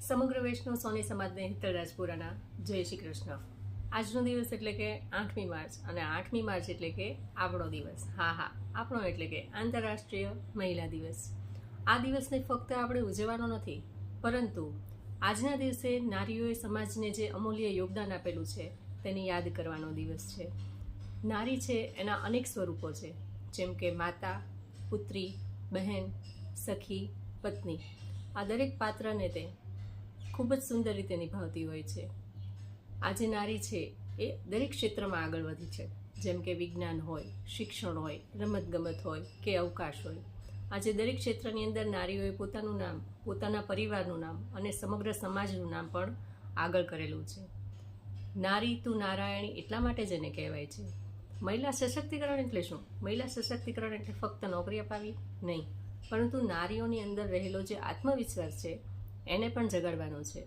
સમગ્ર વૈષ્ણવ સોની સમાજને હિતલ રાજપુરાના જય શ્રી કૃષ્ણ। આજનો દિવસ એટલે કે 8મી માર્ચ, અને 8મી માર્ચ એટલે કે આપણો દિવસ। આપણો એટલે કે આંતરરાષ્ટ્રીય મહિલા દિવસ। આ દિવસને ફક્ત આપણે ઉજવવાનો નથી, પરંતુ આજના દિવસે નારીઓએ સમાજને જે અમૂલ્ય યોગદાન આપેલું છે તેને યાદ કરવાનો દિવસ છે। નારી છે એના અનેક સ્વરૂપો છે, જેમ કે માતા, પુત્રી, બહેન, સખી, પત્ની। આ દરેક પાત્રને તે ખૂબ જ સુંદર રીતે નિભાવતી હોય છે। આજે નારી છે એ દરેક ક્ષેત્રમાં આગળ વધી છે, જેમ કે વિજ્ઞાન હોય, શિક્ષણ હોય, રમતગમત હોય કે અવકાશ હોય। આજે દરેક ક્ષેત્રની અંદર નારીઓએ પોતાનું નામ, પોતાના પરિવારનું નામ અને સમગ્ર સમાજનું નામ પણ આગળ કરેલું છે। નારી તું નારાયણી એટલા માટે જ એને કહેવાય છે। મહિલા સશક્તિકરણ એટલે શું? મહિલા સશક્તિકરણ એટલે ફક્ત નોકરી અપાવી નહીં, પરંતુ નારીઓની અંદર રહેલો જે આત્મવિશ્વાસ છે એને પણ જગાડવાનો છે।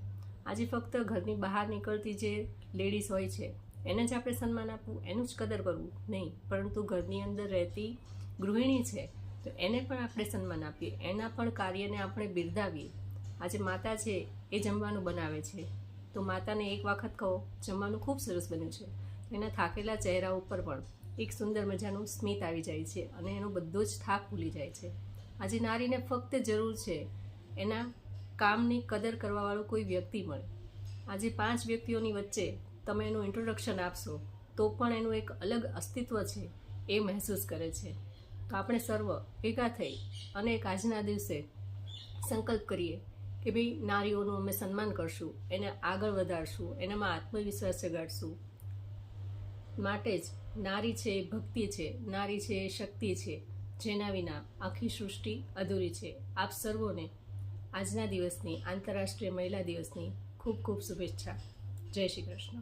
આજે ફક્ત ઘરની બહાર નીકળતી જે લેડીઝ હોય છે એને જ આપણે સન્માન આપવું, એનું જ કદર કરવું નહીં, પરંતુ ઘરની અંદર રહેતી ગૃહિણી છે તો એને પણ આપણે સન્માન આપીએ, એના પણ કાર્યને આપણે બિરદાવીએ। આજે માતા છે એ જમવાનું બનાવે છે, તો માતાને એક વખત કહો જમવાનું ખૂબ સરસ બન્યું છે, એના થાકેલા ચહેરા ઉપર પણ એક સુંદર મજાનું સ્મિત આવી જાય છે અને એનો બધો જ થાક ભૂલી જાય છે। આજે નારીને ફક્ત જરૂર છે એના કામની કદર કરવાવાળો કોઈ વ્યક્તિ મળે। આજે 5 વ્યક્તિઓની વચ્ચે તમે એનું ઇન્ટ્રોડક્શન આપશો તો પણ એનું એક અલગ અસ્તિત્વ છે એ મહેસૂસ કરે છે। તો આપણે સર્વ ભેગા થઈ અને એક આજના દિવસે સંકલ્પ કરીએ કે ભાઈ નારીઓનું અમે સન્માન કરશું, એને આગળ વધારશું, એનામાં આત્મવિશ્વાસ જગાડશું। માટે જ નારી છે એ ભક્તિ છે, નારી છે એ શક્તિ છે, જેના વિના આખી સૃષ્ટિ અધૂરી છે। આપ સર્વોને આજના દિવસની, આંતરરાષ્ટ્રીય મહિલા દિવસની ખૂબ ખૂબ શુભેચ્છા। જય શ્રી કૃષ્ણ।